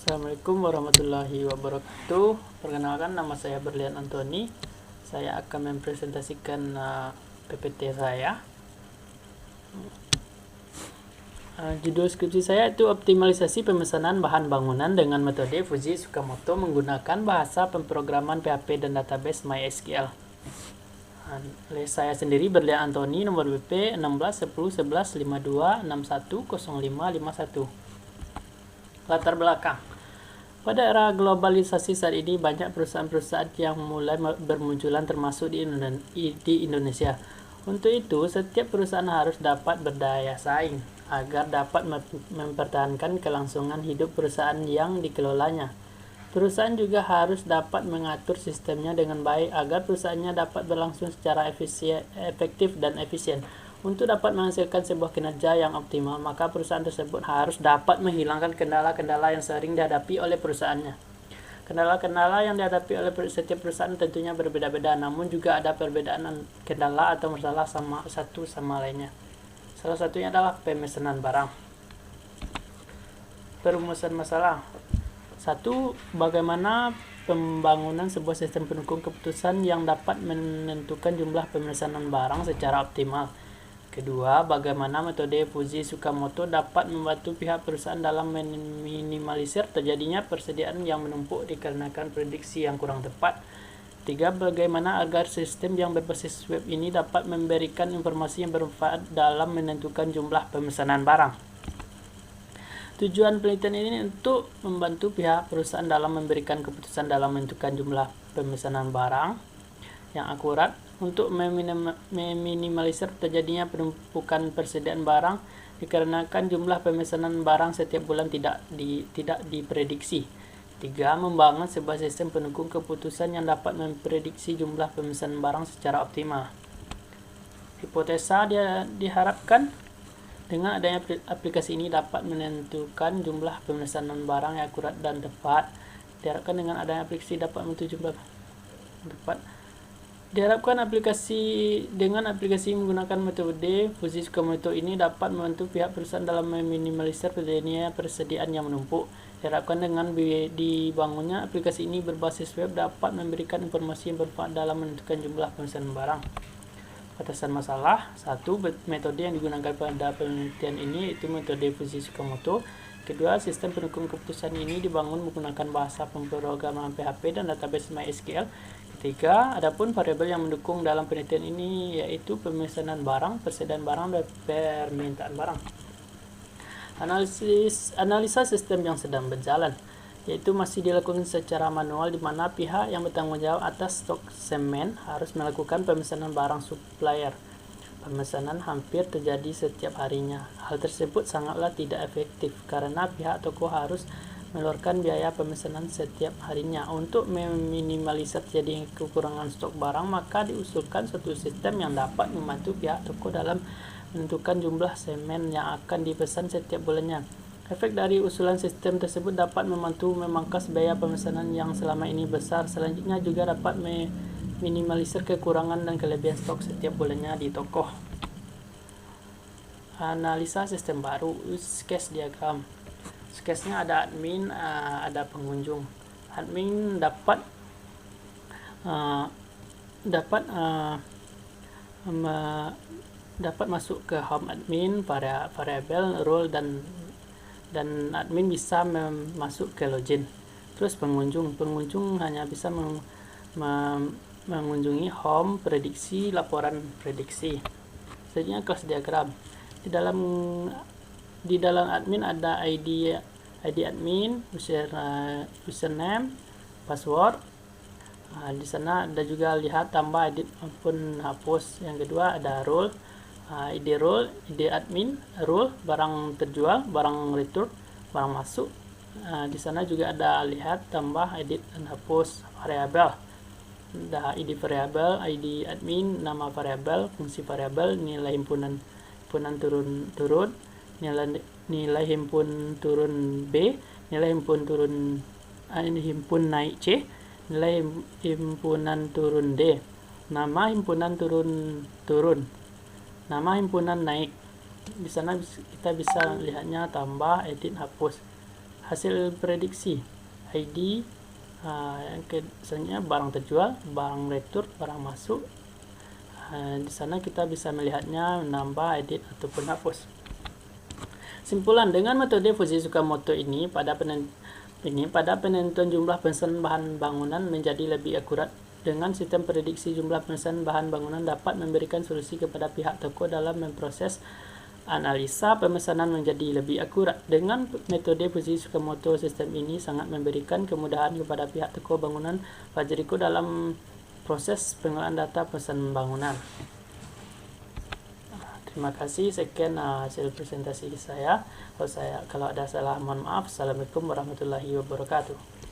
Assalamualaikum warahmatullahi wabarakatuh. Perkenalkan, nama saya Berlian Antoni. Saya akan mempresentasikan PPT saya. Judul skripsi saya itu optimalisasi pemesanan bahan bangunan dengan metode Fujii Tsukamoto menggunakan bahasa pemrograman PHP dan database MySQL. Oleh saya sendiri, Berlian Antoni, nomor BP 16101152610551. Latar belakang. Pada era globalisasi saat ini, banyak perusahaan-perusahaan yang mulai bermunculan termasuk di Indonesia. Untuk itu, setiap perusahaan harus dapat berdaya saing agar dapat mempertahankan kelangsungan hidup perusahaan yang dikelolanya. Perusahaan juga harus dapat mengatur sistemnya dengan baik agar perusahaannya dapat berlangsung secara efektif dan efisien. Untuk dapat menghasilkan sebuah kinerja yang optimal, maka perusahaan tersebut harus dapat menghilangkan kendala-kendala yang sering dihadapi oleh perusahaannya. Kendala-kendala yang dihadapi oleh setiap perusahaan tentunya berbeda-beda, namun juga ada perbedaan kendala atau masalah satu sama lainnya. Salah satunya adalah pemesanan barang. Perumusan masalah. 1. Bagaimana pembangunan sebuah sistem pendukung keputusan yang dapat menentukan jumlah pemesanan barang secara optimal. Kedua, bagaimana metode Fujii Tsukamoto dapat membantu pihak perusahaan dalam meminimalisir terjadinya persediaan yang menumpuk dikarenakan prediksi yang kurang tepat. 3. Bagaimana agar sistem yang berbasis web ini dapat memberikan informasi yang bermanfaat dalam menentukan jumlah pemesanan barang. Tujuan penelitian ini untuk membantu pihak perusahaan dalam memberikan keputusan dalam menentukan jumlah pemesanan barang yang akurat, untuk meminimalisir terjadinya penumpukan persediaan barang dikarenakan jumlah pemesanan barang setiap bulan tidak diprediksi. 3. Membangun sebuah sistem pendukung keputusan yang dapat memprediksi jumlah pemesanan barang secara optimal. Hipotesa diharapkan dengan adanya aplikasi ini dapat menentukan jumlah pemesanan barang yang akurat dan tepat. Diharapkan dengan adanya aplikasi dapat menentukan jumlah tepat. Diharapkan dengan aplikasi menggunakan metode Fujii Tsukamoto ini dapat membantu pihak perusahaan dalam meminimalisir terjadinya persediaan yang menumpuk. Diharapkan dengan dibangunnya aplikasi ini berbasis web dapat memberikan informasi yang bermanfaat dalam menentukan jumlah pemesanan barang. Batasan masalah. 1. Metode yang digunakan pada penelitian ini yaitu metode Fujii Tsukamoto. Kedua, sistem pendukung keputusan ini dibangun menggunakan bahasa pemrograman PHP dan database MySQL. Ketiga, adapun variabel yang mendukung dalam penelitian ini yaitu pemesanan barang, persediaan barang, dan permintaan barang. Analisa sistem yang sedang berjalan, yaitu masih dilakukan secara manual di mana pihak yang bertanggung jawab atas stok semen harus melakukan pemesanan barang supplier. Pemesanan hampir terjadi setiap harinya. Hal tersebut sangatlah tidak efektif karena pihak toko harus mengeluarkan biaya pemesanan setiap harinya. Untuk meminimalisir terjadinya kekurangan stok barang, maka diusulkan suatu sistem yang dapat membantu pihak toko dalam menentukan jumlah semen yang akan dipesan setiap bulannya. Efek dari usulan sistem tersebut dapat membantu memangkas biaya pemesanan yang selama ini besar. Selanjutnya juga dapat minimalisir kekurangan dan kelebihan stok setiap bulannya di toko. Analisa sistem baru, use case diagram. Use case-nya ada admin, ada pengunjung. Admin dapat masuk ke home admin, variabel, role, dan admin bisa masuk ke login. Terus pengunjung hanya bisa mengunjungi home, prediksi, laporan prediksi. Selanjutnya kelas diagram. Di dalam admin ada ID admin, username, password. Di sana ada juga lihat, tambah, edit maupun hapus. Yang kedua ada role. ID role, ID admin, role, barang terjual, barang return, barang masuk. Di sana juga ada lihat, tambah, edit, dan hapus. Variabel, ada ID variabel, ID admin, nama variabel, fungsi variabel, nilai himpunan turun, nilai himpun turun B, nilai himpun himpun naik C, nilai himpunan turun D, nama himpunan turun, nama himpunan naik. Di sana kita bisa lihatnya, tambah, edit, hapus. hasil prediksi ID, yang selanjutnya barang terjual, barang retur, barang masuk. Di sana kita bisa melihatnya, menambah, edit, ataupun hapus. Simpulan, dengan metode Fuji Tsukamoto ini pada penentuan jumlah pemesanan bahan bangunan menjadi lebih akurat. Dengan sistem prediksi jumlah pemesanan bahan bangunan dapat memberikan solusi kepada pihak toko dalam memproses analisa pemesanan menjadi lebih akurat. Dengan metode Fuji Tsukamoto, sistem ini sangat memberikan kemudahan kepada pihak toko bangunan Fajriku dalam proses pengolahan data pemesanan bangunan. Terima kasih, sekian hasil presentasi saya. Kalau ada salah, mohon maaf. Assalamualaikum warahmatullahi wabarakatuh.